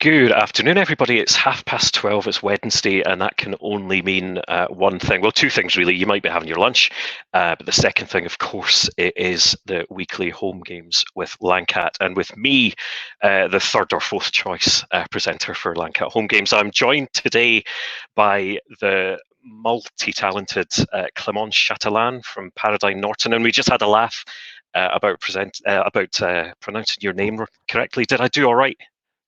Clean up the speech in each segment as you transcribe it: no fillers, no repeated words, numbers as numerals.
Good afternoon, everybody. It's 12:30. It's Wednesday, and that can only mean one thing. Well, two things, really. You might be having your lunch, but the second thing, of course, it is the weekly home games with Lancat. And with me, the third or fourth choice presenter for Lancat Home Games, I'm joined today by the multi-talented Clémence Chatelin from Paradigm Norton. And we just had a laugh about pronouncing your name correctly. Did I do all right?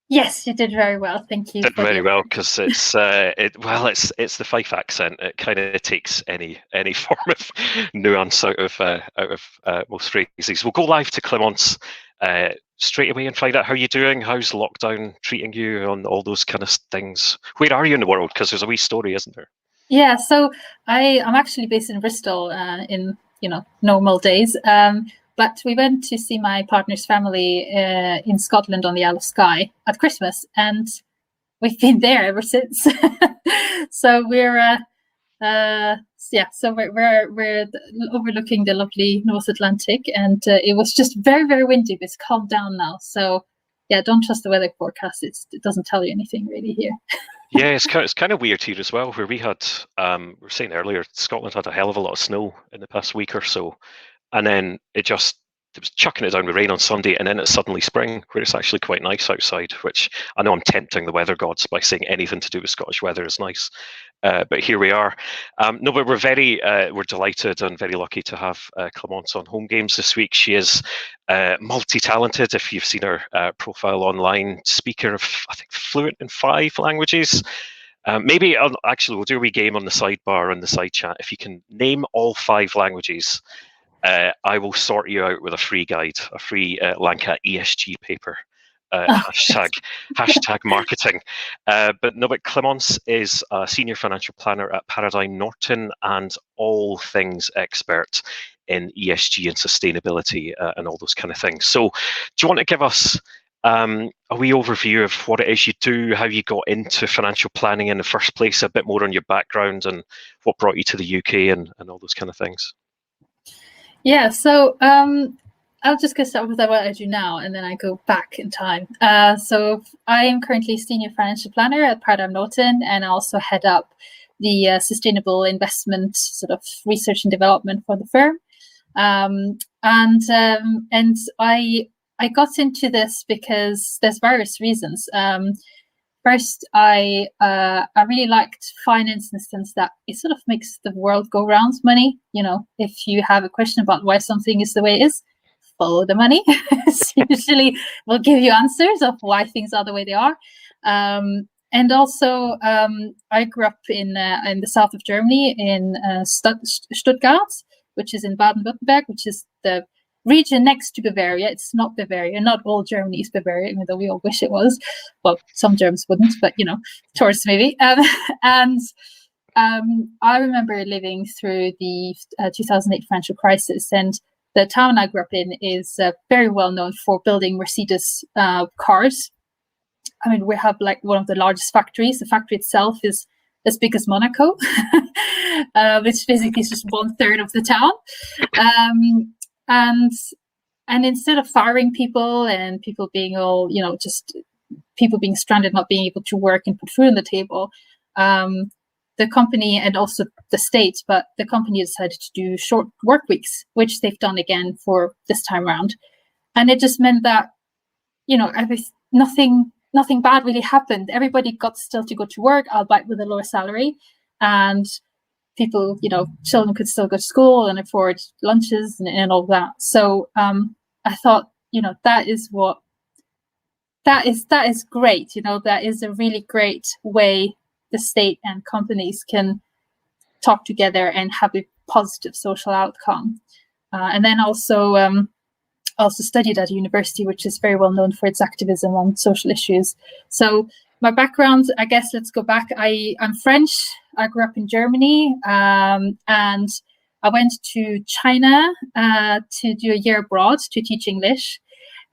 Yes, you did very well. Thank you. Did very well, because it's it's the Fife accent. It kind of takes any form of nuance out of most phrases. We'll go live to Clémence straight away and find out how you're doing. How's lockdown treating you on all those kind of things? Where are you in the world? Because there's a wee story, isn't there? Yeah, so I'm actually based in Bristol in normal days. But we went to see my partner's family in Scotland on the Isle of Skye at Christmas, and we've been there ever since. So we're overlooking the lovely North Atlantic, and it was just very, very windy, but it's calmed down now. So yeah, don't trust the weather forecast. It doesn't tell you anything really here. Yeah, it's kind of weird here as well, where we had, we were saying earlier, Scotland had a hell of a lot of snow in the past week or so. And then it was chucking it down with rain on Sunday, and then it's suddenly spring, where it's actually quite nice outside, which I know I'm tempting the weather gods by saying anything to do with Scottish weather is nice. But here we are. No, but we're delighted and very lucky to have Clémence on Home Games this week. She is multi-talented. If you've seen her profile online, speaker of, I think, fluent in 5 languages. Maybe actually we'll do a wee game on the sidebar and the side chat. If you can name all 5 languages, I will sort you out with a free guide, a free Lancat ESG paper. Hashtag marketing. But Clémence is a senior financial planner at Paradigm Norton and all things expert in ESG and sustainability and all those kind of things. So do you want to give us a wee overview of what it is you do, how you got into financial planning in the first place, a bit more on your background and what brought you to the UK and all those kind of things? Yeah, so I'll just get started with what I do now, and then I go back in time. So I am currently senior financial planner at Paradigm Norton, and I also head up the sustainable investment sort of research and development for the firm. And I got into this because there's various reasons. First, I really liked finance in the sense that it sort of makes the world go round money. If you have a question about why something is the way it is, follow the money. Usually will give you answers of why things are the way they are. And also, I grew up in the south of Germany, in Stuttgart, which is in Baden-Württemberg, which is the region next to Bavaria. It's not Bavaria. Not all Germany is Bavaria, even though we all wish it was. Well, some Germans wouldn't, but tourists maybe. And I remember living through the 2008 financial crisis, and the town I grew up in is very well known for building Mercedes cars. I mean, we have like one of the largest factories. The factory itself is as big as Monaco, which basically is just 1/3 of the town. And instead of firing people and people being all, just people being stranded, not being able to work and put food on the table, the company and also the state, but the company decided to do short work weeks, which they've done again for this time around. And it just meant that, nothing bad really happened. Everybody got still to go to work, albeit with a lower salary. And people, children could still go to school and afford lunches and all that. So I thought, that is great. That is a really great way the state and companies can talk together and have a positive social outcome. And then also studied at a university which is very well known for its activism on social issues. So my background, I guess, let's go back. I'm French. I grew up in Germany, and I went to China to do a year abroad to teach English.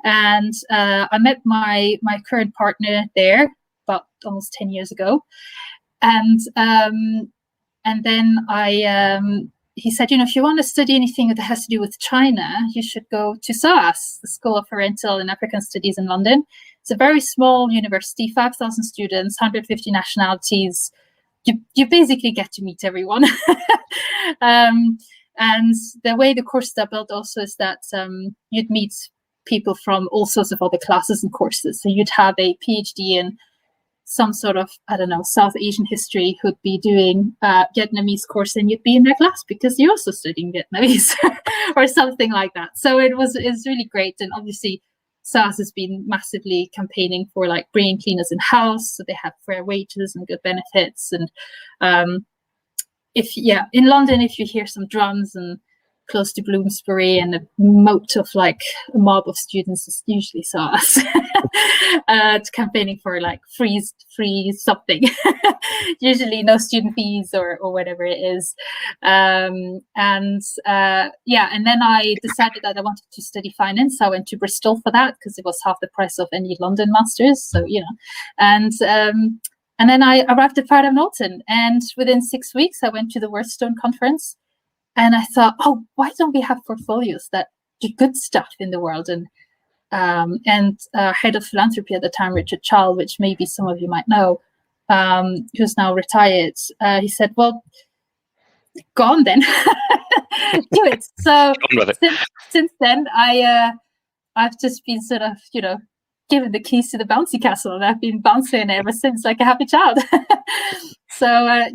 And I met my current partner there about almost 10 years ago. And then he said, if you want to study anything that has to do with China, you should go to SOAS, the School of Oriental and African Studies in London. It's a very small university, 5,000 students, 150 nationalities. You basically get to meet everyone. And the way the courses are built also is that you'd meet people from all sorts of other classes and courses. So you'd have a PhD in some sort of, I don't know, South Asian history who'd be doing a Vietnamese course, and you'd be in their class because you're also studying Vietnamese or something like that. So it's really great. And obviously SARS has been massively campaigning for like bringing cleaners in house, so they have fair wages and good benefits. And in London, if you hear some drums and close to Bloomsbury and a moat of like a mob of students, is usually SARS campaigning for like free something. Usually no student fees or whatever it is. And then I decided that I wanted to study finance. I went to Bristol for that because it was half the price of any London masters. So and then I arrived at Paradigm Norton, and within 6 weeks I went to the Wordstone conference. And I thought, why don't we have portfolios that do good stuff in the world? And head of philanthropy at the time, Richard Charles, which maybe some of you might know, who's now retired, he said, well, go on then, do it. So since then, I've just been sort of, given the keys to the bouncy castle, and I've been bouncing ever since, like a happy child. So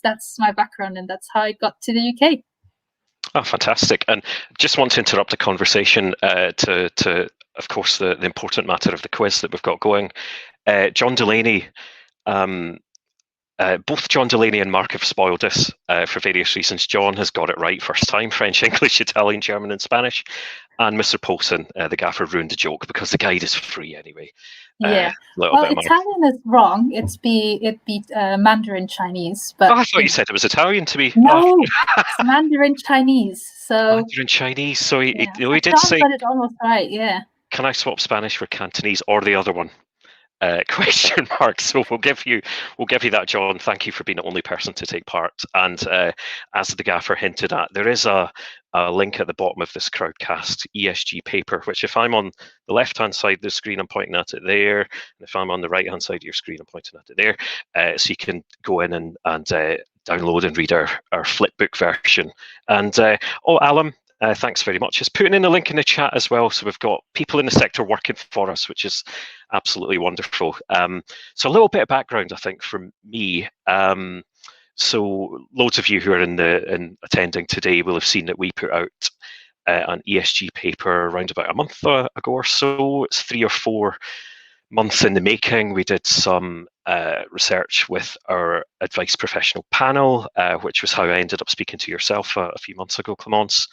that's my background, and that's how I got to the UK. Oh, fantastic! And just want to interrupt the conversation to of course, the important matter of the quiz that we've got going. John Delaney, both John Delaney and Mark have spoiled this for various reasons. John has got it right first time: French, English, Italian, German, and Spanish. And Mr. Paulson, the gaffer, ruined the joke because the guide is free anyway. Yeah. Italian is wrong. It'd be Mandarin Chinese. But I thought you said it was Italian to me. No, it's Mandarin Chinese. So Mandarin Chinese. So he did say. But it's almost right. Yeah. Can I swap Spanish for Cantonese or the other one? Question mark. So we'll give you that, John. Thank you for being the only person to take part. And as the gaffer hinted at, there is a link at the bottom of this Crowdcast ESG paper, which if I'm on the left-hand side of the screen, I'm pointing at it there. And if I'm on the right-hand side of your screen, I'm pointing at it there. So you can go in and download and read our flipbook version. And Alan, thanks very much. It's putting in a link in the chat as well. So we've got people in the sector working for us, which is absolutely wonderful. So a little bit of background, I think, from me. So loads of you who are in attending today will have seen that we put out an ESG paper around about a month ago or so. It's 3 or 4 months in the making. We did some research with our advice professional panel, which was how I ended up speaking to yourself a few months ago, Clémence.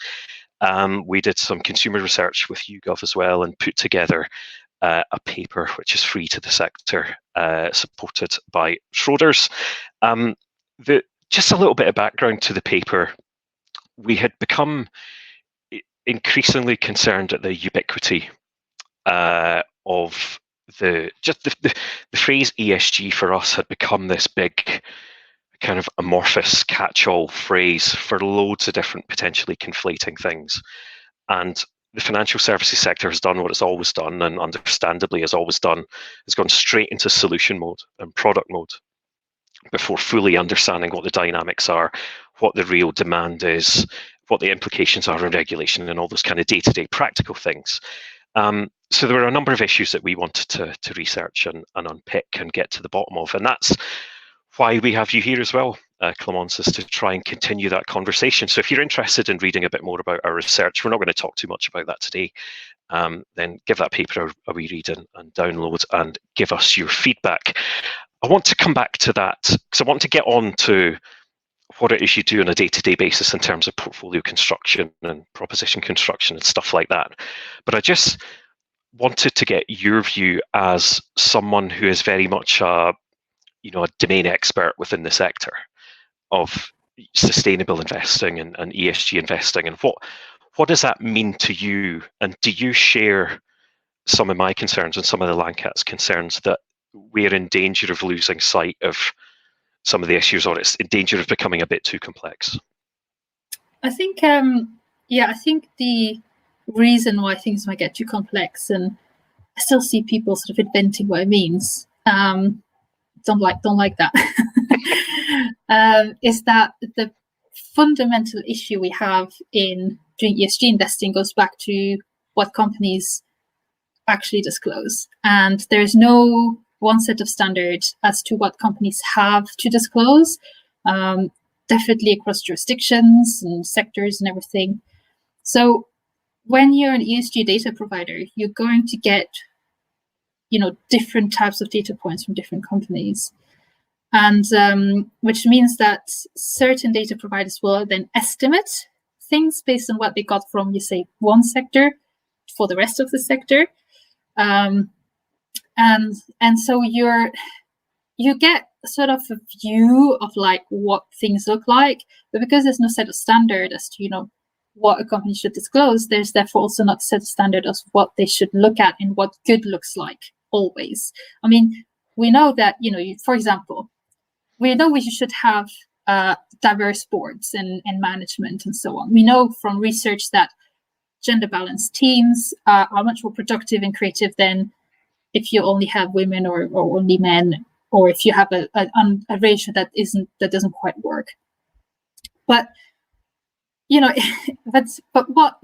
We did some consumer research with YouGov as well, and put together a paper which is free to the sector, supported by Schroders. Just a little bit of background to the paper. We had become increasingly concerned at the ubiquity of the phrase ESG for us had become this big kind of amorphous catch-all phrase for loads of different potentially conflating things. And the financial services sector has done what it's always done, and understandably has always done, has gone straight into solution mode and product mode before fully understanding what the dynamics are, what the real demand is, what the implications are in regulation, and all those kind of day-to-day practical things. So there were a number of issues that we wanted to research and unpick and get to the bottom of, and that's why we have you here as well, Clémence, is to try and continue that conversation. So if you're interested in reading a bit more about our research, we're not going to talk too much about that today, then give that paper a wee read and download and give us your feedback. I want to come back to that because I want to get on to what it is you do on a day-to-day basis in terms of portfolio construction and proposition construction and stuff like that. But I just wanted to get your view as someone who is very much a domain expert within the sector of sustainable investing and ESG investing, and what does that mean to you? And do you share some of my concerns and some of the Lancat's concerns that we're in danger of losing sight of some of the issues, or it's in danger of becoming a bit too complex? I think, I think the reason why things might get too complex, and still see people sort of inventing what it means. Don't like that. Is that the fundamental issue we have in doing ESG investing goes back to what companies actually disclose, and there's no one set of standards as to what companies have to disclose, definitely across jurisdictions and sectors and everything. So when you're an ESG data provider, you're going to get, different types of data points from different companies. And which means that certain data providers will then estimate things based on what they got from, you say, one sector for the rest of the sector. And so you get sort of a view of like what things look like, but because there's no set of standard as to, what a company should disclose, there's therefore also not a set of standard as what they should look at and what good looks like always. I mean, we know that, for example, we know we should have diverse boards and management and so on. We know from research that gender balanced teams are much more productive and creative than if you only have women or only men, or if you have a ratio that doesn't quite work. But but what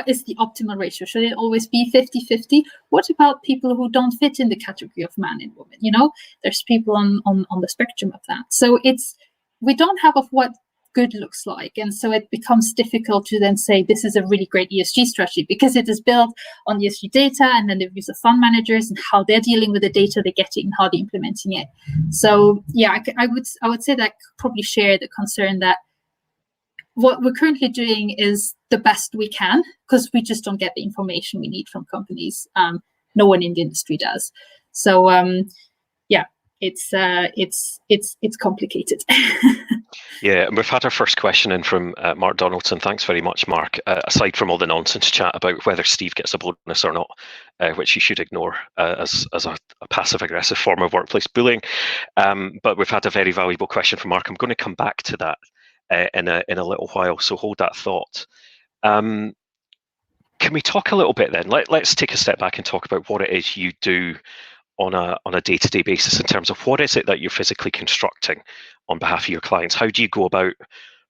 is the optimal ratio? Should it always be 50-50? What about people who don't fit in the category of man and woman? There's people on the spectrum of that. So we don't have of what good looks like. And so it becomes difficult to then say this is a really great ESG strategy, because it is built on ESG data, and then the views of fund managers and how they're dealing with the data they're getting and how they're implementing it. So yeah, I would say that I could probably share the concern that what we're currently doing is the best we can, because we just don't get the information we need from companies. No one in the industry does. So yeah, it's complicated. Yeah, and we've had our first question in from Mark Donaldson. Thanks very much, Mark. Aside from all the nonsense chat about whether Steve gets a bonus or not, which you should ignore as a passive-aggressive form of workplace bullying, but we've had a very valuable question from Mark. I'm going to come back to that in a little while, so hold that thought. Can we talk a little bit then? Let's take a step back and talk about what it is you do on a day-to-day basis in terms of what is it that you're physically constructing on behalf of your clients. How do you go about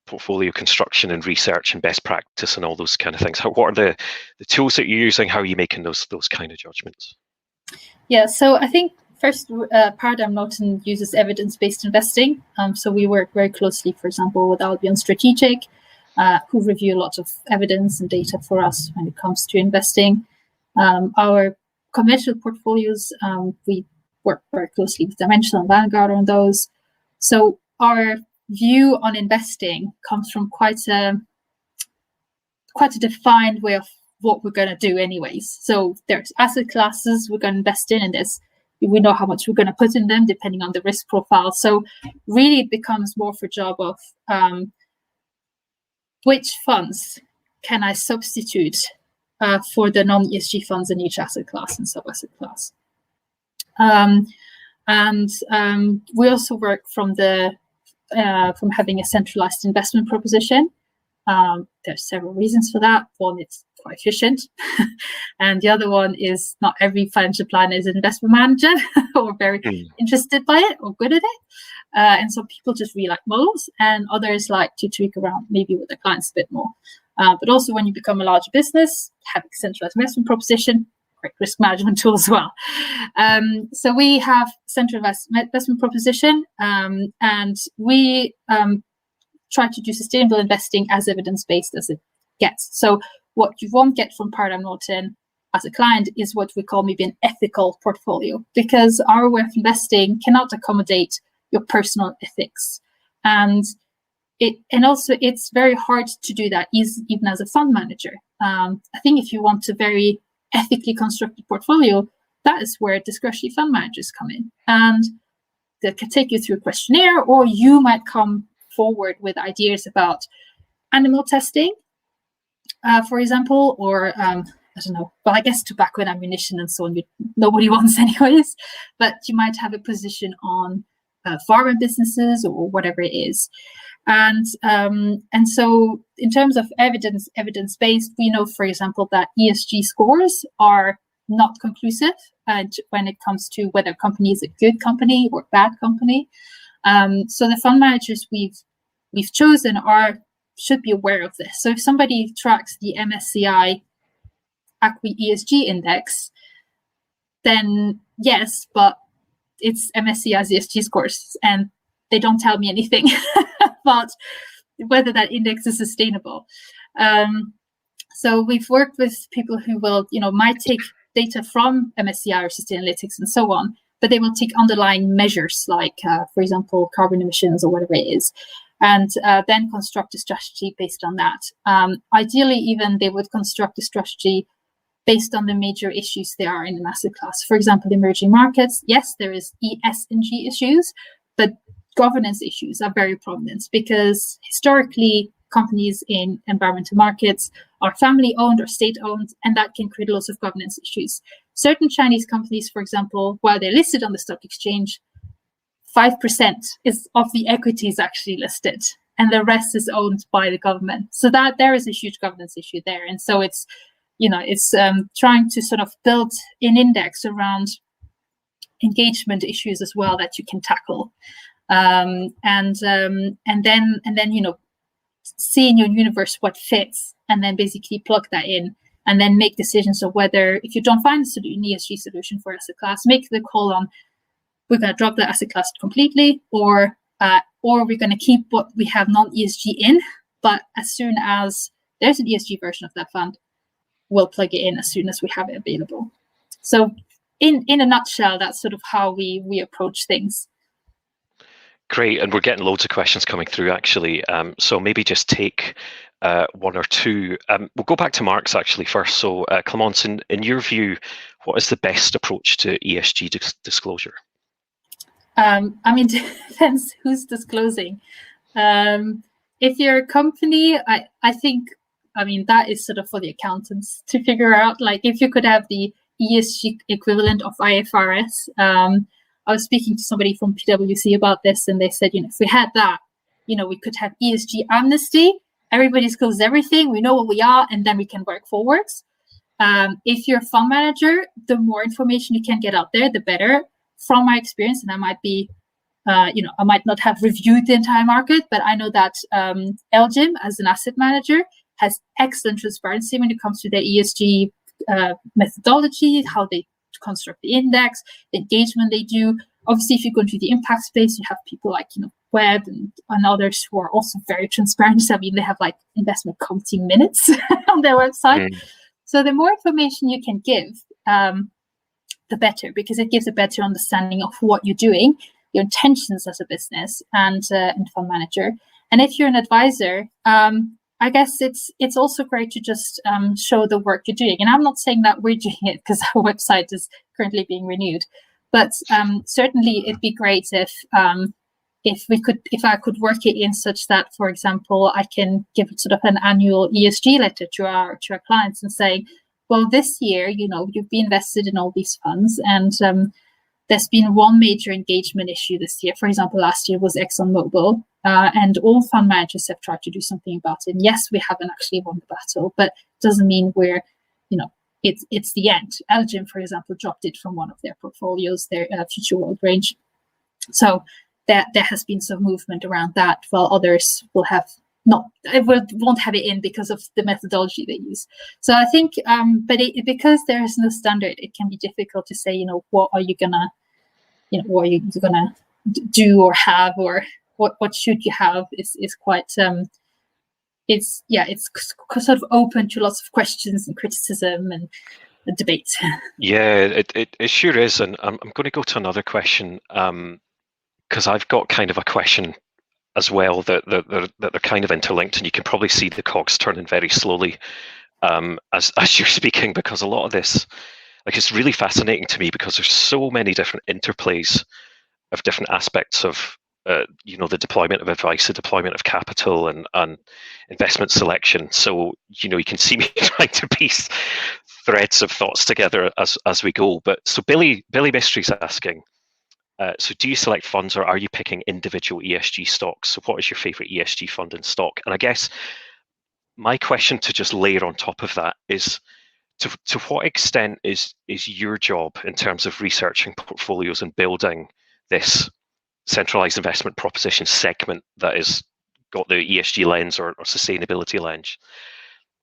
portfolio construction and research and best practice and all those kind of things? What are the tools that you're using? How are you making those kind of judgments? Yeah, so I think first, Paradigm Norton uses evidence-based investing. So we work very closely, for example, with Albion Strategic, who review a lot of evidence and data for us when it comes to investing. Our conventional portfolios, we work very closely with Dimensional and Vanguard on those. So our view on investing comes from quite a defined way of what we're going to do anyways. So there's asset classes we're going to invest in, and we know how much we're going to put in them depending on the risk profile. So really it becomes more of a job of which funds can I substitute for the non-ESG funds in each asset class and sub-asset class. And we also work from having a centralized investment proposition. There's several reasons for that. One, it's quite efficient. And the other one is not every financial planner is an investment manager or very interested by it or good at it. And so people just really like models, and others like to tweak around maybe with their clients a bit more. But also when you become a larger business, having a centralized investment proposition, great risk management tool as well. So we have centralized investment proposition, and we try to do sustainable investing as evidence-based as it gets. So what you won't get from Paradigm Norton as a client is what we call maybe an ethical portfolio, because our way of investing cannot accommodate your personal ethics. And also it's very hard to do that even as a fund manager. I think if you want a very ethically constructed portfolio, that is where discretionary fund managers come in, and they can take you through a questionnaire, or you might come forward with ideas about animal testing, for example, or I don't know, well, I guess tobacco and ammunition and so on, nobody wants anyways, but you might have a position on pharma businesses or whatever it is. And so in terms of evidence-based, we know, for example, that ESG scores are not conclusive when it comes to whether a company is a good company or bad company. So the fund managers we've chosen should be aware of this. So if somebody tracks the MSCI Acqui ESG index, then yes, but it's MSCI's ESG scores, and they don't tell me anything about whether that index is sustainable. So we've worked with people who will, might take data from MSCI or Sustainalytics and so on, but they will take underlying measures like, for example, carbon emissions or whatever it is, and then construct a strategy based on that. Ideally, even they would construct a strategy based on the major issues there are in an asset class. For example, emerging markets, yes, there is ES and G issues, but governance issues are very prominent because historically companies in environmental markets are family-owned or state-owned, and that can create lots of governance issues. Certain Chinese companies, for example, while they're listed on the stock exchange, 5% of the equity is actually listed, and the rest is owned by the government. So that there is a huge governance issue there. And so it's trying to sort of build an index around engagement issues as well that you can tackle, and then see in your universe what fits, and then basically plug that in, and then make decisions of whether, if you don't find an ESG solution for asset class, make the call on we're going to drop the asset class completely, or we're going to keep what we have non-ESG in, but as soon as there's an ESG version of that fund, we'll plug it in as soon as we have it available. So in a nutshell, that's sort of how we approach things. Great, and we're getting loads of questions coming through actually. So maybe just take one or two. We'll go back to Mark's actually first. So Clémence, in your view, what is the best approach to ESG disclosure? It depends who's disclosing. If you're a company, I think, that is sort of for the accountants to figure out. Like, if you could have the ESG equivalent of IFRS. I was speaking to somebody from PwC about this, and they said, if we had that, we could have ESG amnesty. Everybody discloses everything. We know what we are, and then we can work forwards. If you're a fund manager, the more information you can get out there, the better. From my experience, and I might be, I might not have reviewed the entire market, but I know that LGIM, as an asset manager, has excellent transparency when it comes to their ESG methodology, how they construct the index, the engagement they do. Obviously, if you go into the impact space, you have people like Webb and others who are also very transparent. They have like investment committee minutes on their website. So the more information you can give, the better, because it gives a better understanding of what you're doing, your intentions as a business and fund manager. And if you're an advisor, I guess it's also great to just show the work you're doing. And I'm not saying that we're doing it because our website is currently being renewed, but certainly it'd be great if I could work it in such that, for example, I can give sort of an annual ESG letter to our clients and say, well, this year, you've been invested in all these funds, and there's been one major engagement issue this year. For example, last year was ExxonMobil, and all fund managers have tried to do something about it. And yes, we haven't actually won the battle, but it doesn't mean we're, it's the end. LGIM, for example, dropped it from one of their portfolios, their Future World range. So there has been some movement around that, while others will have won't have it in because of the methodology they use. So I think, because there is no standard, it can be difficult to say, what are you gonna do or have, or what should you have is quite it's sort of open to lots of questions and criticism and debate. Yeah, it sure is, and I'm going to go to another question because I've got kind of a question as well that they're kind of interlinked, and you can probably see the cogs turning very slowly as you're speaking, because a lot of this, it's really fascinating to me because there's so many different interplays of different aspects of the deployment of advice, the deployment of capital, and investment selection. So you can see me trying to piece threads of thoughts together as we go. But so Billy Mystery's asking, so do you select funds, or are you picking individual ESG stocks? So what is your favorite ESG fund and stock? And I guess my question to just layer on top of that is, to what extent is your job in terms of researching portfolios and building this centralized investment proposition segment that is got the ESG lens or sustainability lens?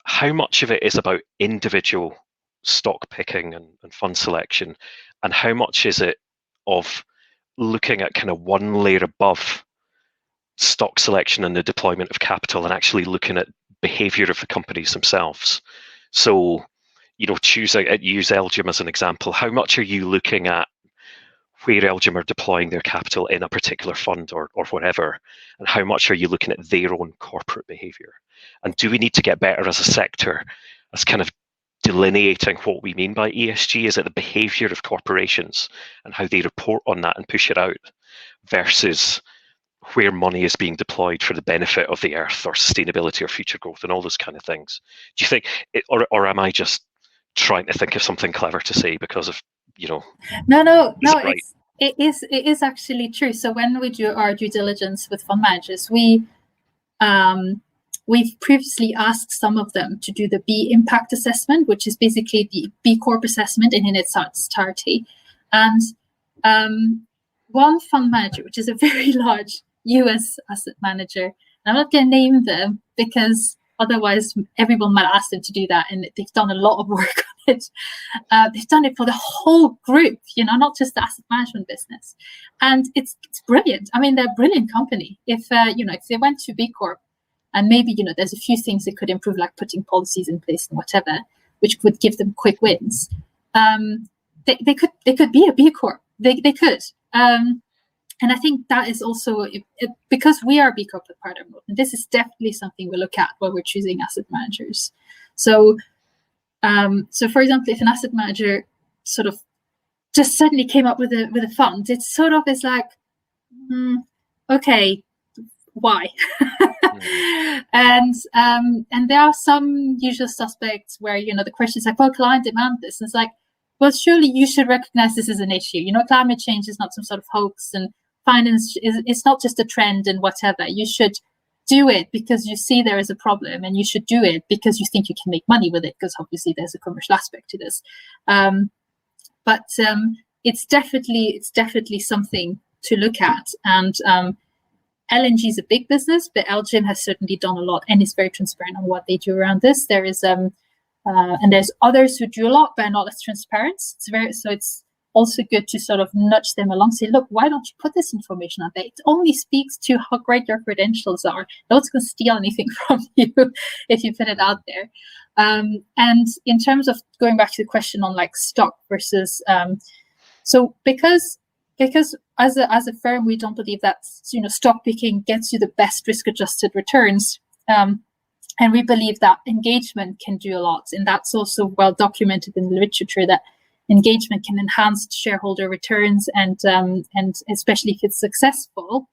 How much of it is about individual stock picking and fund selection, and how much is it of looking at kind of one layer above stock selection and the deployment of capital and actually looking at behavior of the companies themselves? So, use Elgin as an example. How much are you looking at where Elgin are deploying their capital in a particular fund or whatever, and how much are you looking at their own corporate behavior? And do we need to get better as a sector as kind of delineating what we mean by ESG? Is it the behavior of corporations and how they report on that and push it out versus where money is being deployed for the benefit of the earth or sustainability or future growth and all those kind of things? Do you think, or am I just trying to think of something clever to say because of, No, right? it is actually true. So when we do our due diligence with fund managers, we've previously asked some of them to do the B impact assessment, which is basically the B Corp assessment in its entirety. And one fund manager, which is a very large US asset manager, and I'm not going to name them because otherwise everyone might ask them to do that, and they've done a lot of work on it. They've done it for the whole group, not just the asset management business. And it's brilliant. I mean, they're a brilliant company. If they went to B Corp, and maybe, there's a few things they could improve, like putting policies in place and whatever, which would give them quick wins. They could be a B Corp. They could. And I think that is also, because we are B Corp at Paradigm Norton, this is definitely something we look at when we're choosing asset managers. So for example, if an asset manager sort of just suddenly came up with a fund, it sort of is like, okay, why? And there are some usual suspects where the question is like, well, client demand this, and it's like, well, surely you should recognize this as an issue. Climate change is not some sort of hoax, and finance it's not just a trend and whatever. You should do it because you see there is a problem, and you should do it because you think you can make money with it, because obviously there's a commercial aspect to this. But it's definitely something to look at. And LNG is a big business, but Elgin has certainly done a lot and is very transparent on what they do around this. There is and there's others who do a lot but are not as transparent. It's also good to sort of nudge them along, say, look, why don't you put this information out there? It only speaks to how great your credentials are. No one's going to steal anything from you if you put it out there. And in terms of going back to the question on like stock versus so because as a firm, we don't believe that stock picking gets you the best risk-adjusted returns, and we believe that engagement can do a lot, and that's also well documented in the literature that engagement can enhance shareholder returns, and especially if it's successful.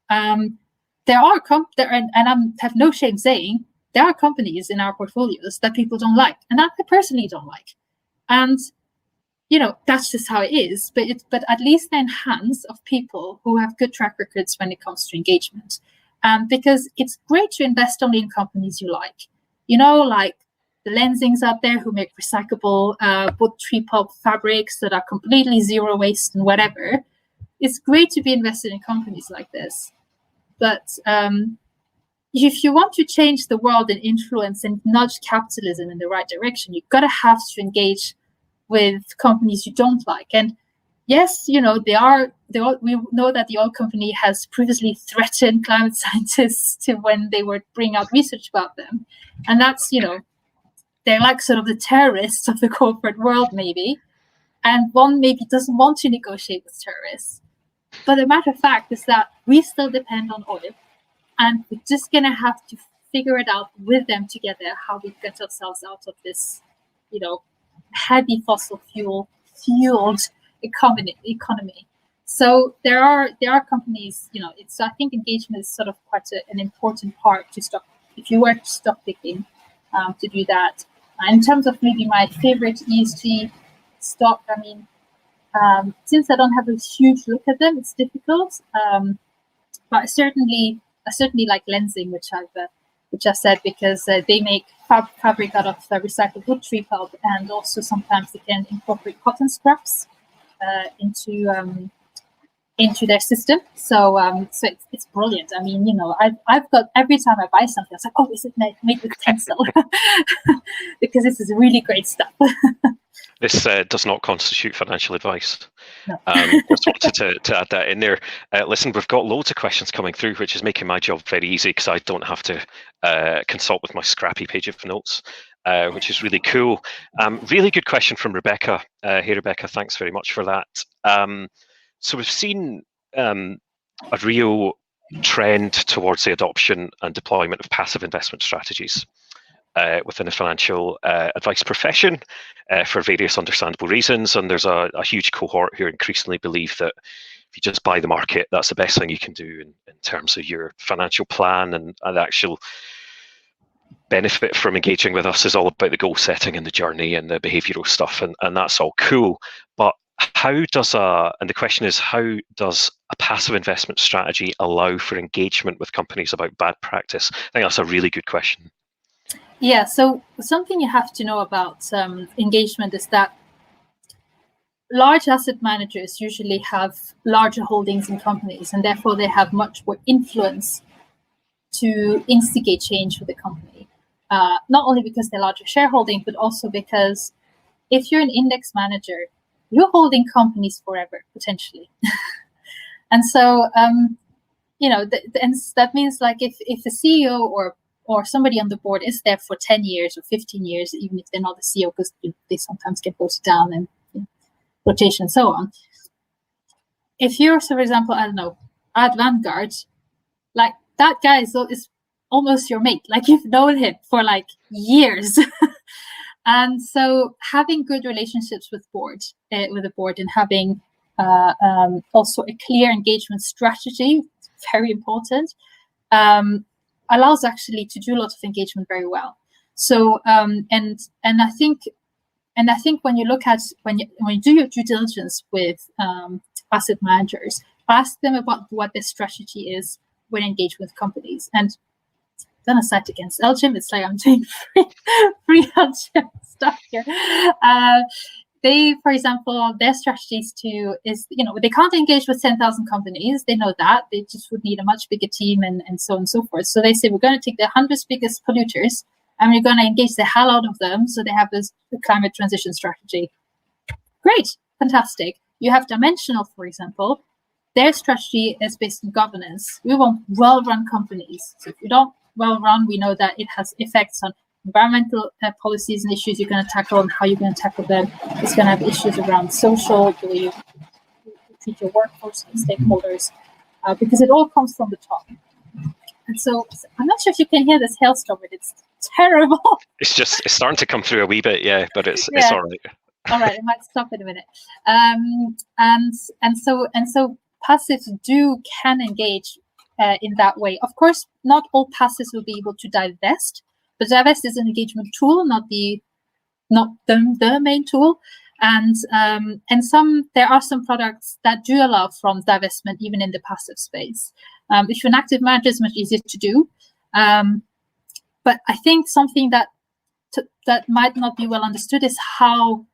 There are and I have no shame saying there are companies in our portfolios that people don't like, and that I personally don't like, and that's just how it is. But at least they're in hands of people who have good track records when it comes to engagement. Because it's great to invest only in companies you like. Like the Lensings out there who make recyclable wood tree pulp fabrics that are completely zero waste and whatever. It's great to be invested in companies like this. But if you want to change the world and influence and nudge capitalism in the right direction, you've got to have to engage with companies you don't like. And yes, we know that the oil company has previously threatened climate scientists to when they were bringing out research about them. And that's, they're like sort of the terrorists of the corporate world, maybe. And one maybe doesn't want to negotiate with terrorists. But the matter of fact is that we still depend on oil. And we're just going to have to figure it out with them together, how we get ourselves out of this, heavy fossil fueled economy. So there are companies, I think engagement is sort of quite an important part to stop, if you were to stop picking, to do that. In terms of maybe my favorite ESG stock, I mean, since I don't have a huge look at them, it's difficult. But I certainly like Lensing, which I've which I said because they make fabric out of recycled wood tree pulp, and also sometimes they can incorporate cotton scraps into their system. So it's brilliant. I mean, I've got, every time I buy something, I was like, oh, is it made with Tencel? Because this is really great stuff. This does not constitute financial advice. No. Just wanted to add that in there. Listen, we've got loads of questions coming through, which is making my job very easy because I don't have to consult with my scrappy page of notes, which is really cool. Really good question from Rebecca. Hey, Rebecca, thanks very much for that. So we've seen a real trend towards the adoption and deployment of passive investment strategies within the financial advice profession for various understandable reasons. And there's a huge cohort who increasingly believe that if you just buy the market, that's the best thing you can do in terms of your financial plan, and actual benefit from engaging with us is all about the goal setting and the journey and the behavioral stuff, and that's all cool. But how does and the question is, how does a passive investment strategy allow for engagement with companies about bad practice? I think that's a really good question. Yeah, so something you have to know about engagement is that large asset managers usually have larger holdings in companies, and therefore they have much more influence to instigate change with the company. Not only because they're larger shareholding, but also because if you're an index manager, you're holding companies forever, potentially. And so, and that means like if the CEO or somebody on the board is there for 10 years or 15 years, even if they're not the CEO, because they sometimes get voted down and rotation and so on. If you're, so for example, I don't know, at Vanguard, like that guy is almost your mate. Like you've known him for like years. And so having good relationships with the board and having also a clear engagement strategy, very important, allows actually to do a lot of engagement very well. So and I think when you look at when you do your due diligence with asset managers, ask them about what their strategy is when engaged with companies. And then a site against LGIM, it's like I'm doing free LGIM stuff here. They, for example, their strategies is they can't engage with 10,000 companies. They know that. They just would need a much bigger team and so on and so forth. So they say, we're going to take the 100 biggest polluters and we're going to engage the hell out of them. So they have this climate transition strategy. Great, fantastic. You have Dimensional, for example. Their strategy is based on governance. We want well-run companies. So if you don't well-run, we know that it has effects on environmental policies and issues you're going to tackle and how you're going to tackle them. It's going to have issues around social, the way you treat your workforce and stakeholders, because it all comes from the top. And so I'm not sure if you can hear this hailstorm, but it's terrible. It's starting to come through a wee bit, yeah, but it's all right. All right, it might stop in a minute. And so passives can engage in that way. Of course, not all passives will be able to divest, but divest is an engagement tool, not the main tool. And there are some products that do allow from divestment even in the passive space. If you're an active manager, it's much easier to do. But I think something that might not be well understood is how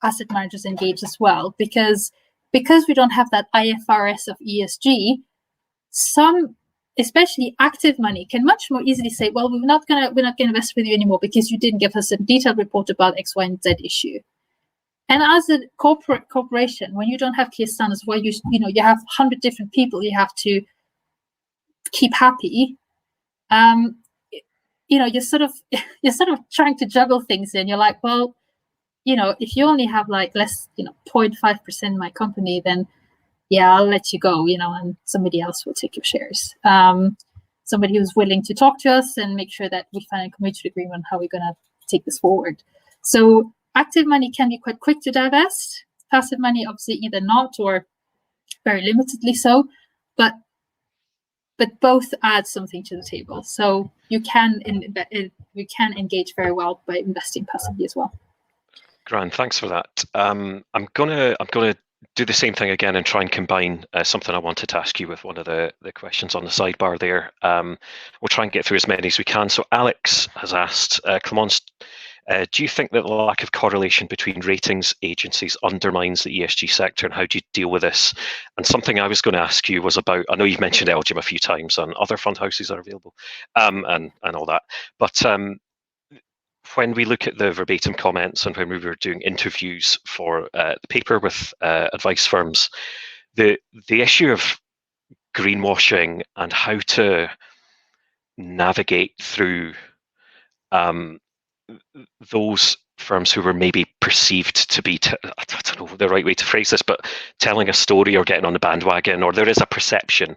asset managers engage as well, because we don't have that IFRS of ESG. Some, especially active money, can much more easily say, well, we're not gonna invest with you anymore because you didn't give us a detailed report about X, Y, and Z issue. And as a corporation, when you don't have clear standards, where you have 100 different people you have to keep happy, you're sort of trying to juggle things, and you're like, well, if you only have like less, 0.5% in my company, then yeah, I'll let you go, and somebody else will take your shares. Somebody who's willing to talk to us and make sure that we find a mutual agreement on how we're going to take this forward. So active money can be quite quick to divest. Passive money, obviously, either not or very limitedly so, but both add something to the table. So you can engage very well by investing passively as well. Grand, thanks for that. I'm gonna do the same thing again and try and combine something I wanted to ask you with one of the questions on the sidebar there. We'll try and get through as many as we can. So Alex has asked, Clémence, do you think that the lack of correlation between ratings agencies undermines the ESG sector, and how do you deal with this? And something I was going to ask you was about, I know you've mentioned LGIM a few times and other fund houses are available and all that, but when we look at the verbatim comments and when we were doing interviews for the paper with advice firms, the issue of greenwashing and how to navigate through those firms who were maybe perceived to be, I don't know the right way to phrase this, but telling a story or getting on the bandwagon, or there is a perception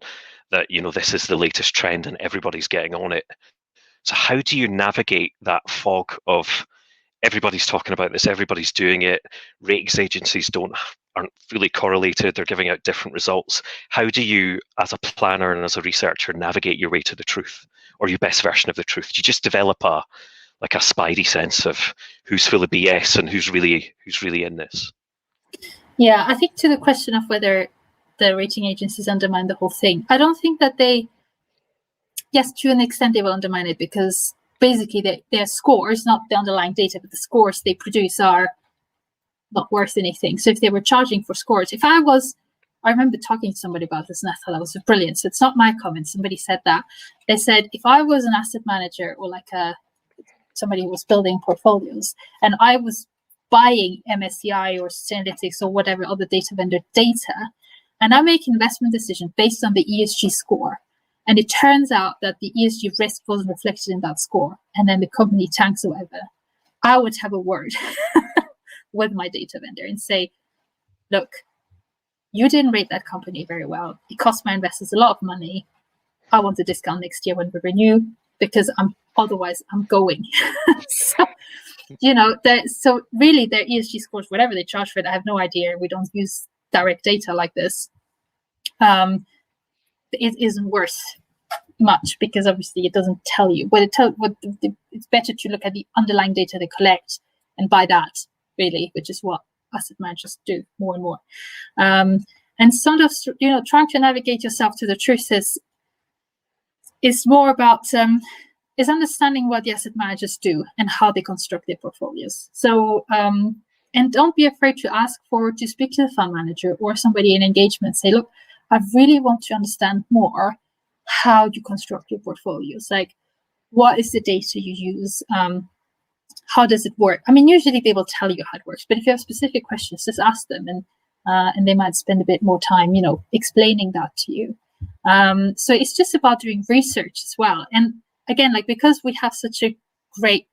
that, you know, this is the latest trend and everybody's getting on it. So how do you navigate that fog of everybody's talking about this, everybody's doing it, ratings agencies aren't fully correlated, they're giving out different results. How do you, as a planner and as a researcher, navigate your way to the truth, or your best version of the truth? Do you just develop a spidey sense of who's full of BS and who's really in this? Yeah, I think to the question of whether the rating agencies undermine the whole thing, I don't think that yes, to an extent they will undermine it, because basically their scores, not the underlying data, but the scores they produce are not worth anything. So if they were charging for scores, I remember talking to somebody about this and I thought that was brilliant. So it's not my comment. Somebody said that. They said, if I was an asset manager or somebody who was building portfolios and I was buying MSCI or Sustainalytics or whatever other data vendor data, and I make investment decision based on the ESG score, and it turns out that the ESG risk wasn't reflected in that score, and then the company tanks or whatever, I would have a word with my data vendor and say, look, you didn't rate that company very well. It cost my investors a lot of money. I want a discount next year when we renew, because otherwise I'm going. So, so really their ESG scores, whatever they charge for it, I have no idea. We don't use direct data like this. It isn't worth much, because obviously it doesn't tell you. It's better to look at the underlying data they collect and buy that, really, which is what asset managers do more and more. And sort of, trying to navigate yourself to the truth is more about is understanding what the asset managers do and how they construct their portfolios. So, and don't be afraid to speak to the fund manager or somebody in engagement. Say, look, I really want to understand more how you construct your portfolios. Like, what is the data you use? How does it work? I mean, usually they will tell you how it works, but if you have specific questions, just ask them, and they might spend a bit more time, explaining that to you. So it's just about doing research as well. And again, because we have such a great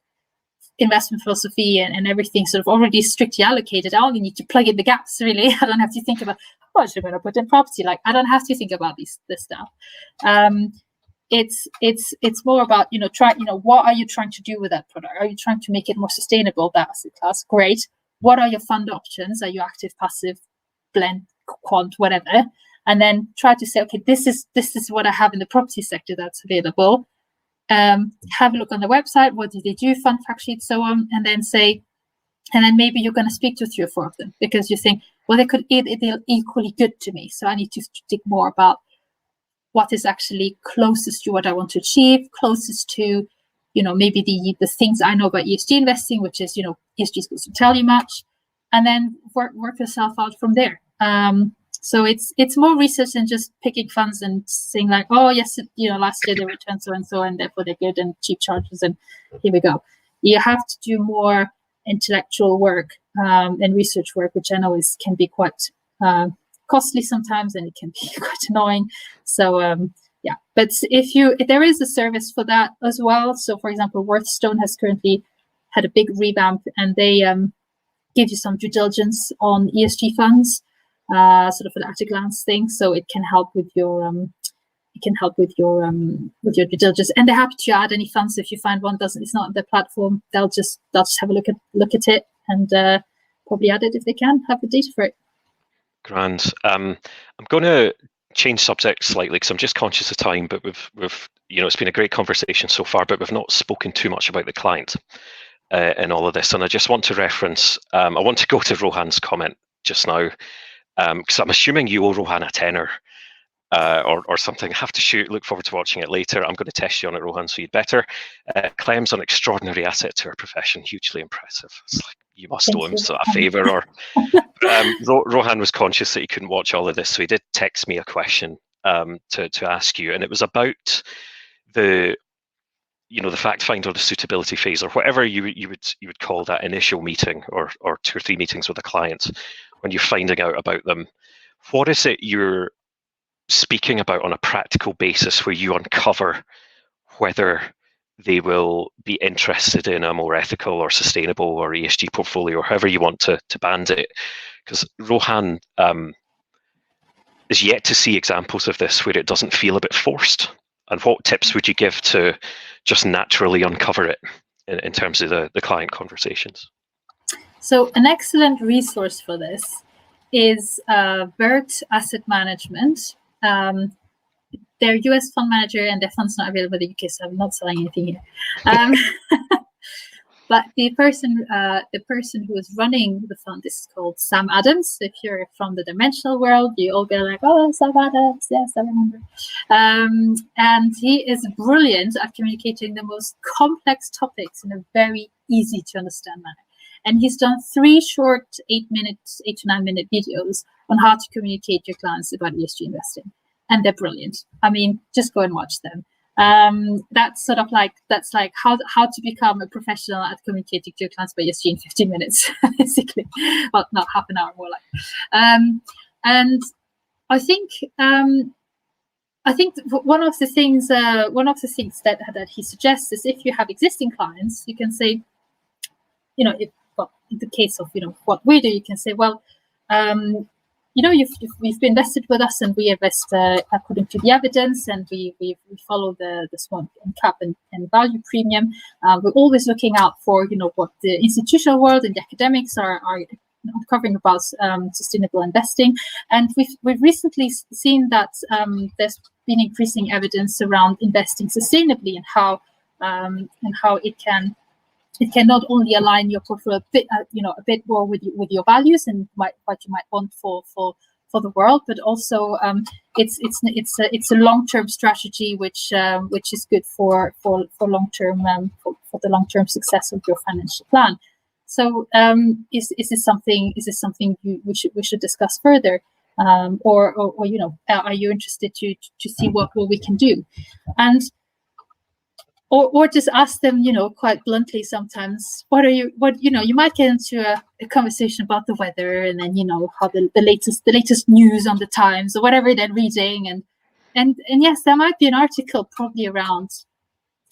investment philosophy and everything sort of already strictly allocated, I only need to plug in the gaps, really. I don't have to think about, what should I put in property? I don't have to think about this stuff. It's more about, what are you trying to do with that product? Are you trying to make it more sustainable, that asset class? Great. What are your fund options? Are you active, passive, blend, quant, whatever? And then try to say, okay, this is what I have in the property sector that's available. Have a look on the website. What do they do? Fund fact sheets, so on. And then maybe you're going to speak to 3 or 4 of them, because you think, well, they're equally good to me. So I need to think more about what is actually closest to what I want to achieve, closest to, maybe the things I know about ESG investing, which is, ESG is supposed to tell you much, and then work yourself out from there. So it's more research than just picking funds and saying like, oh yes, last year they returned so and so, and therefore they're good, and cheap charges, and here we go. You have to do more intellectual work and research work, which I know can be quite costly sometimes, and it can be quite annoying. So yeah, but if there is a service for that as well. So for example, Worthstone has currently had a big revamp, and they give you some due diligence on ESG funds. Sort of an at a glance thing, so it can help with your due diligence. And they're happy to add any funds if you find one it's not on their platform. They'll just have a look at it and probably add it if they can have the data for it. Grand. I'm going to change subject slightly because I'm just conscious of time, but we've it's been a great conversation so far, but we've not spoken too much about the client in all of this. And I just want to reference. I want to go to Rohan's comment just now. because I'm assuming you owe Rohan a tenner or something. I have to shoot. Look forward to watching it later. I'm going to test you on it, Rohan, so you'd better. Clem's an extraordinary asset to our profession, hugely impressive. It's like you must owe him a favour. Or Rohan was conscious that he couldn't watch all of this, so he did text me a question to ask you, and it was about the fact find or the suitability phase, or whatever you would call that initial meeting, or 2 or 3 meetings with a client when you're finding out about them. What is it you're speaking about on a practical basis where you uncover whether they will be interested in a more ethical or sustainable or ESG portfolio, or however you want to band it? Because Rohan is yet to see examples of this where it doesn't feel a bit forced. And what tips would you give to just naturally uncover it in terms of the client conversations? So an excellent resource for this is Bert Asset Management. They're US fund manager, and their fund's not available in the UK, so I'm not selling anything here. But the person who is running the fund is called Sam Adams. If you're from the dimensional world, you all go like, "Oh, Sam Adams, yes, I remember." And he is brilliant at communicating the most complex topics in a very easy to understand manner. And he's done 3 short 8 to 9 minute videos on how to communicate to your clients about ESG investing, and they're brilliant. I mean, just go and watch them. That's like how to become a professional at communicating to your clients about ESG in 15 minutes, basically. Well, not half an hour, more like. And I think one of the things that he suggests is, if you have existing clients, you can say, in the case of what we do, you can say, well, you've been invested with us, and we invest according to the evidence, and we follow the small cap and value premium. We're always looking out for what the institutional world and the academics are uncovering about sustainable investing, and we've recently seen that there's been increasing evidence around investing sustainably, and how it can not only align your portfolio a bit more with your values and what you might want for the world, but also it's a long-term strategy which is good for long-term for the long-term success of your financial plan. So is this something we should discuss further, or are you interested to see what we can do? And Or just ask them, quite bluntly sometimes, you might get into a conversation about the weather, and then, how the latest news on the Times or whatever they're reading. And yes, there might be an article probably around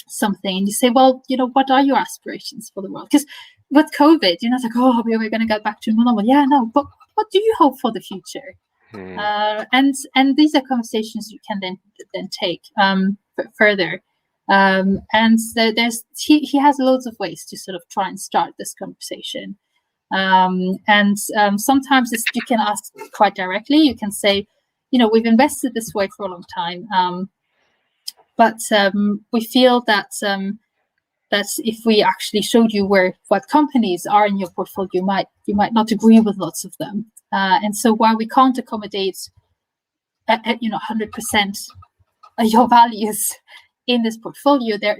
something. And you say, well, what are your aspirations for the world? Because with COVID, it's like, oh, we're going to get back to normal. Yeah, no, but what do you hope for the future? And these are conversations you can then take further. And he has loads of ways to sort of try and start this conversation. And sometimes you can ask quite directly. You can say, we've invested this way for a long time, but we feel that if we actually showed you what companies are in your portfolio, you might not agree with lots of them. And so while we can't accommodate 100% your values in this portfolio, there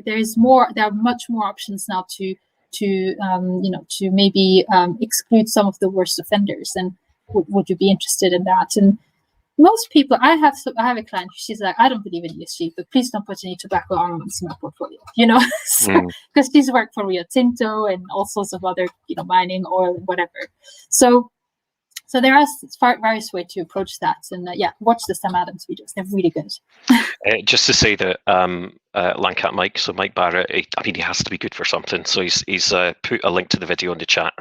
are much more options now to maybe exclude some of the worst offenders. And would you be interested in that? And most people, I have a client, she's like, I don't believe in ESG, but please don't put any tobacco armaments in my portfolio, because these work for Rio Tinto and all sorts of other, mining, oil, and whatever. So there are various ways to approach that, and watch the Sam Adams videos; they're really good. Just to say that Lancat Mike, so Mike Barrett, he has to be good for something. So he's put a link to the video in the chat.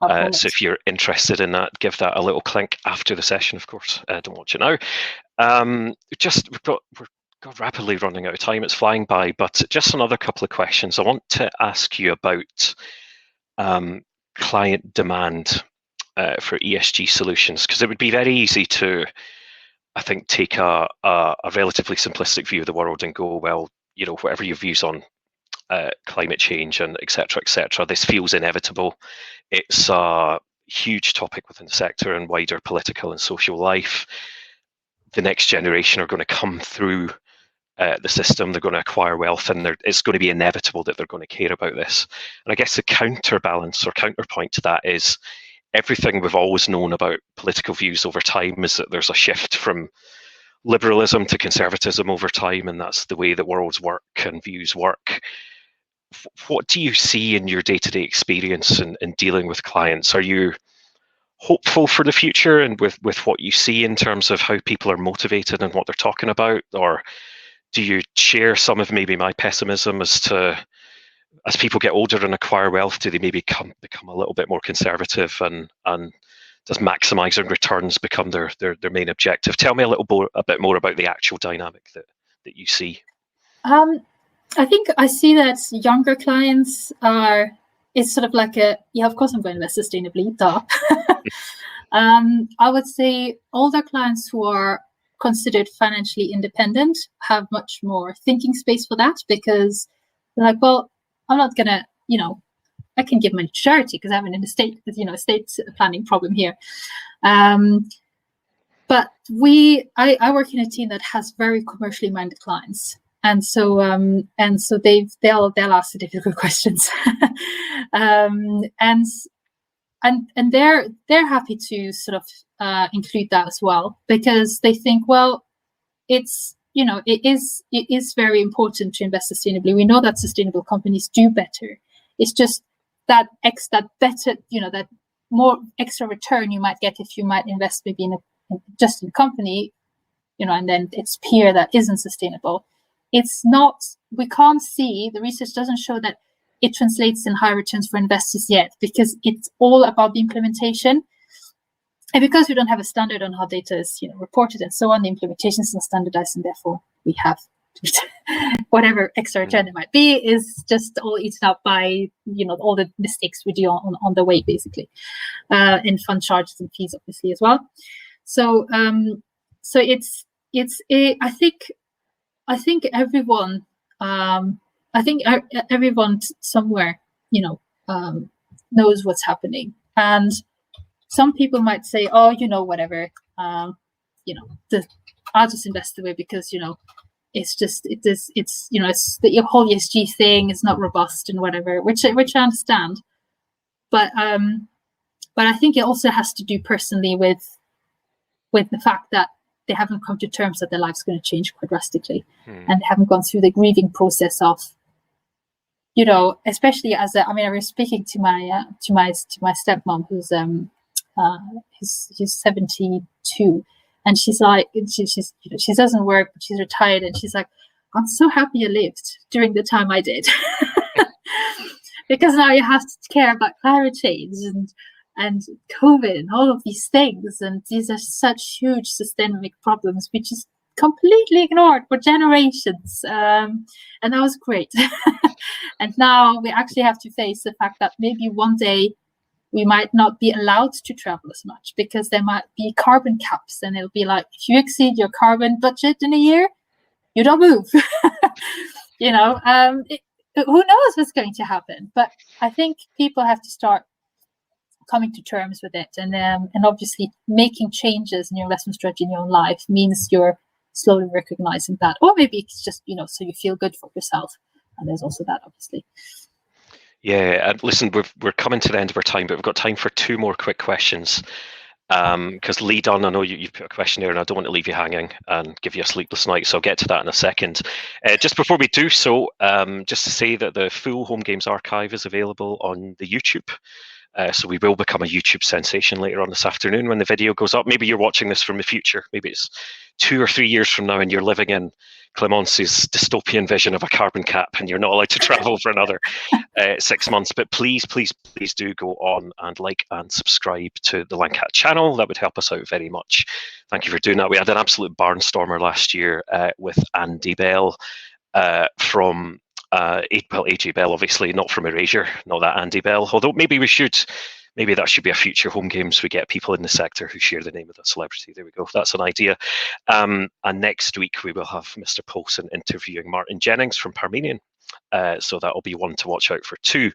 So if you're interested in that, give that a little clink after the session. Of course, don't watch it now. We're rapidly running out of time. It's flying by. But just another couple of questions. I want to ask you about client demand for ESG solutions, because it would be very easy to, I think, take a relatively simplistic view of the world and go, well, whatever your views on climate change and et cetera, this feels inevitable. It's a huge topic within the sector and wider political and social life. The next generation are going to come through the system, they're going to acquire wealth, and it's going to be inevitable that they're going to care about this. And I guess the counterbalance or counterpoint to that is everything we've always known about political views over time is that there's a shift from liberalism to conservatism over time, and that's the way that worlds work and views work. What do you see in your day-to-day experience in dealing with clients? Are you hopeful for the future and with what you see in terms of how people are motivated and what they're talking about? Or do you share some of maybe my pessimism as people get older and acquire wealth, do they maybe become a little bit more conservative, and does maximising returns become their main objective? Tell me a bit more about the actual dynamic that you see. I think I see that younger clients it's sort of like of course I'm going to invest sustainably, duh. I would say older clients who are considered financially independent have much more thinking space for that, because they're like, well, I'm not gonna, I can give money to charity because I'm in an estate planning problem here. But I work in a team that has very commercially minded clients, and so they'll ask the difficult questions, and they're happy to sort of include that as well, because they think, well, it is very important to invest sustainably. We know that sustainable companies do better. It's just that better, that more extra return you might get if you might invest maybe in a company, and then its peer that isn't sustainable. It's not. We can't see, the research doesn't show that it translates in high returns for investors yet, because it's all about the implementation. And because we don't have a standard on how data is, reported and so on, the implementation is not standardized, and therefore we have whatever extra return it might be is just all eaten up by, all the mistakes we do on the way, basically, in fund charges and fees, obviously, as well. So, I think everyone, everyone somewhere, knows what's happening. And some people might say, oh, whatever, I'll just invest away because, it's the whole ESG thing is not robust and whatever, which I understand. But I think it also has to do personally with the fact that they haven't come to terms that their life's going to change quite drastically, and they haven't gone through the grieving process of, especially I was speaking to my stepmom, who's he's 72, and she's like, she doesn't work, but she's retired, and she's like, I'm so happy I lived during the time I did, because now you have to care about climate change and COVID and all of these things, and these are such huge systemic problems which is completely ignored for generations, and that was great. And now we actually have to face the fact that maybe one day we might not be allowed to travel as much because there might be carbon caps, and it'll be like, if you exceed your carbon budget in a year, you don't move. Who knows what's going to happen? But I think people have to start coming to terms with it, and obviously making changes in your investment strategy in your own life means you're slowly recognizing that, or maybe it's just so you feel good for yourself, and there's also that, obviously. Yeah, and listen, we're coming to the end of our time, but we've got time for two more quick questions. Because Lee Dunn, I know you've put a question there, and I don't want to leave you hanging and give you a sleepless night, so I'll get to that in a second. Just before we do so, just to say that the full HomeGames archive is available on the YouTube. So we will become a YouTube sensation later on this afternoon when the video goes up. Maybe you're watching this from the future. Maybe it's 2 or 3 years from now and you're living in Clémence's dystopian vision of a carbon cap and you're not allowed to travel for another 6 months. But please do go on and like and subscribe to the Landcat channel. That would help us out very much. Thank you for doing that. We had an absolute barnstormer last year with Andy Bell from AJ Bell, obviously, not from Erasure, not that Andy Bell. Although maybe that should be a future HomeGames. We get people in the sector who share the name of a celebrity. There we go. That's an idea. And next week we will have Mr. Paulson interviewing Martin Jennings from Parmenion. So that'll be one to watch out for too.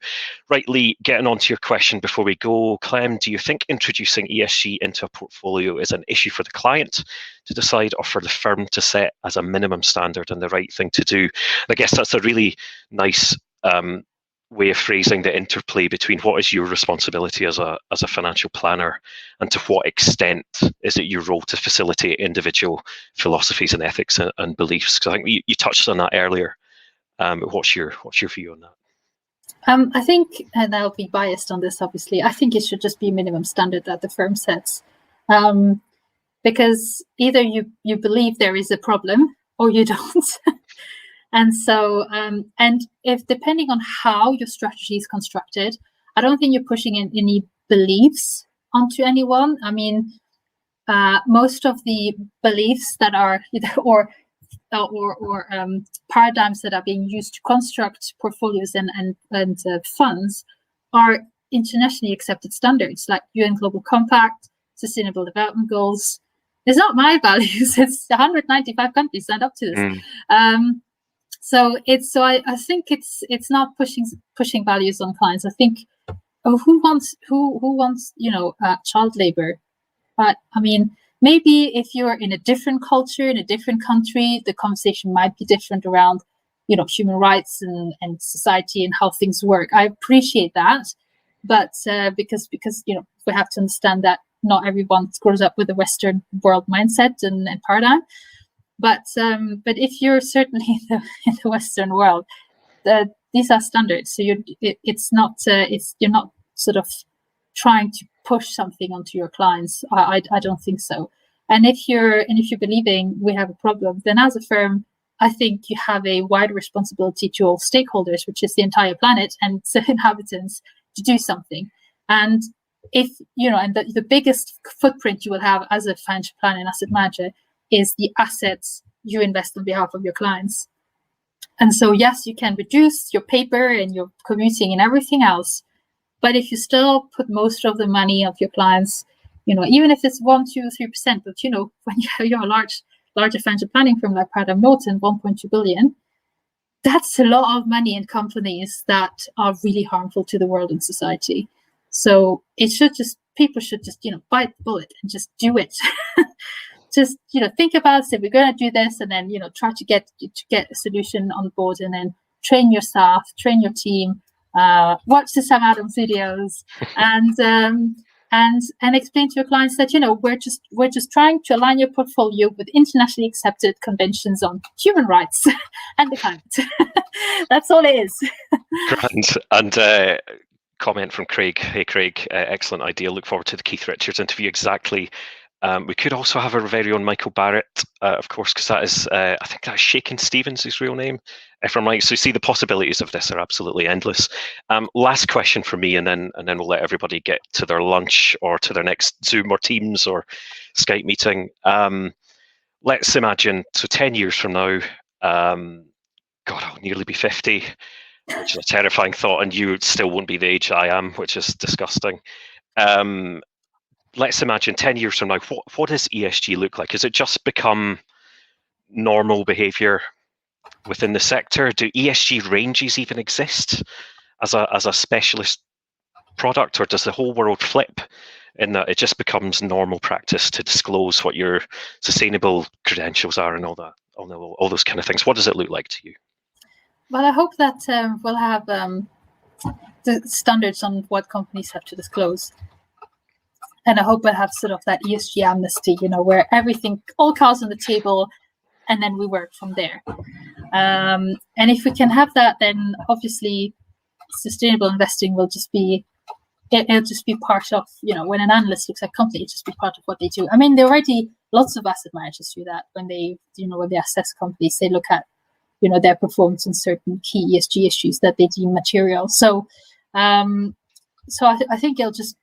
Right, Lee, getting on to your question before we go. Clem, do you think introducing ESG into a portfolio is an issue for the client to decide or for the firm to set as a minimum standard and the right thing to do? I guess that's a really nice way of phrasing the interplay between what is your responsibility as a financial planner and to what extent is it your role to facilitate individual philosophies and ethics and beliefs? Because I think you touched on that earlier. What's your view on that? I think, and I'll be biased on this, obviously, I think it should just be a minimum standard that the firm sets. Because either you believe there is a problem or you don't. And so, and if depending on how your strategy is constructed, I don't think you're pushing in any beliefs onto anyone. I mean, most of the beliefs that are or paradigms that are being used to construct portfolios and funds are internationally accepted standards, like UN Global Compact, Sustainable Development Goals. It's not my values; it's 195 countries signed up to this. So I think it's not pushing values on clients. I think who wants child labor? But I mean, maybe if you're in a different culture, in a different country, the conversation might be different around, human rights and society and how things work. I appreciate that, but because we have to understand that not everyone grows up with a Western world mindset and paradigm. But if you're certainly in the Western world, these are standards. So you're not sort of trying to push something onto your clients. I don't think so. And if you're believing we have a problem, then as a firm, I think you have a wide responsibility to all stakeholders, which is the entire planet and its inhabitants, to do something. And if and the biggest footprint you will have as a financial planner and asset manager is the assets you invest on behalf of your clients. And so, yes, you can reduce your paper and your commuting and everything else. But if you still put most of the money of your clients, even if it's 1%, 2%, 3%, but when you're a larger financial planning firm like Paradigm Norton, 1.2 billion, that's a lot of money in companies that are really harmful to the world and society. So people should just bite the bullet and just do it. Just think about it, say we're going to do this, and then try to get a solution on board, and then train your staff, train your team, watch the Sam Adams videos, and explain to your clients that we're just trying to align your portfolio with internationally accepted conventions on human rights and the climate. That's all it is. Grand. And comment from Craig. Hey Craig, excellent idea. Look forward to the Keith Richards interview. Exactly. We could also have our very own Michael Barrett, of course, because that is, I think that's Shakin Stevens, his real name, if I'm right. So you see, the possibilities of this are absolutely endless. Last question for me, and then we'll let everybody get to their lunch or to their next Zoom or Teams or Skype meeting. Let's imagine, so 10 years from now, God, I'll nearly be 50, which is a terrifying thought, and you still won't be the age I am, which is disgusting. Let's imagine 10 years from now, what does ESG look like? Has it just become normal behavior within the sector? Do ESG ranges even exist as a specialist product, or does the whole world flip in that it just becomes normal practice to disclose what your sustainable credentials are and all that, all those kind of things? What does it look like to you? Well, I hope that we'll have the standards on what companies have to disclose. And I hope we'll have sort of that ESG amnesty, where everything, all cards on the table, and then we work from there. And if we can have that, then obviously sustainable investing will just be, it'll just be part of, when an analyst looks at a company, it'll just be part of what they do. I mean, there are already lots of asset managers do that when they assess companies, they look at, their performance in certain key ESG issues that they deem material. So I think it'll just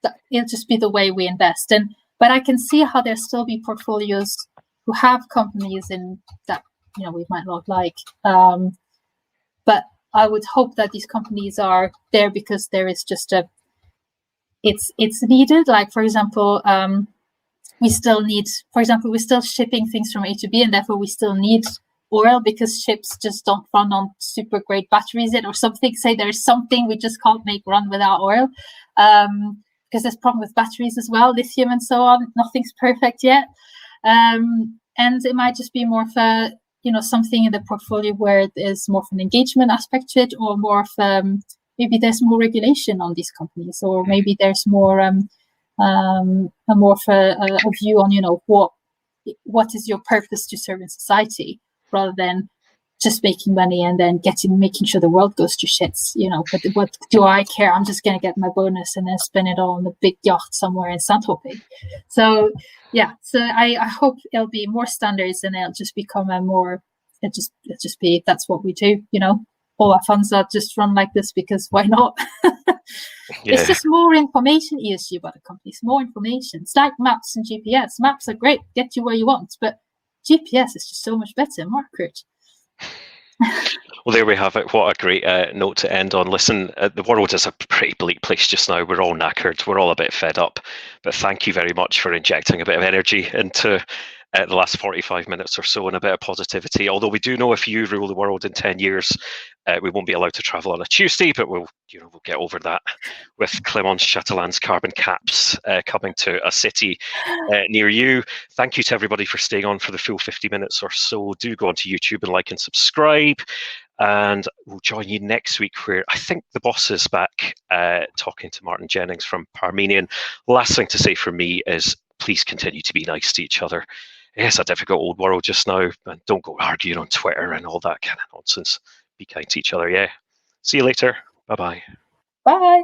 be the way we invest. But I can see how there still be portfolios who have companies in that we might not like. But I would hope that these companies are there because there is just it's needed. Like, for example, we're still shipping things from A to B, and therefore we still need oil because ships just don't run on super great batteries yet, or something. Say there's something we just can't make run without oil, because there's problem with batteries as well, lithium and so on. Nothing's perfect yet, and it might just be more of a something in the portfolio where there's more of an engagement aspect to it, or more of maybe there's more regulation on these companies, or maybe there's more a more of a view on what is your purpose to serve in society, rather than just making money and then making sure the world goes to shits. But what do I care? I'm just going to get my bonus and then spend it all on a big yacht somewhere in Saint-Tropez. So yeah, so I hope it'll be more standards, and it'll just become it'll just be, that's what we do. All our funds are just run like this because why not? It's just more information, ESG, about the companies, more information. It's like maps and GPS. Maps are great, get you where you want, but GPS is just so much better, more accurate. Well, there we have it. What a great note to end on. Listen, the world is a pretty bleak place just now. We're all knackered. We're all a bit fed up. But thank you very much for injecting a bit of energy into the last 45 minutes or so, and a bit of positivity. Although we do know if you rule the world in 10 years, we won't be allowed to travel on a Tuesday, but we'll get over that with Clémence Chatelin's carbon caps coming to a city near you. Thank you to everybody for staying on for the full 50 minutes or so. Do go onto YouTube and like and subscribe. And we'll join you next week, where I think the boss is back talking to Martin Jennings from Parmenion. Last thing to say from me is please continue to be nice to each other. It's a difficult old world just now, and don't go arguing on Twitter and all that kind of nonsense. Be kind to each other, yeah. See you later. Bye-bye. Bye.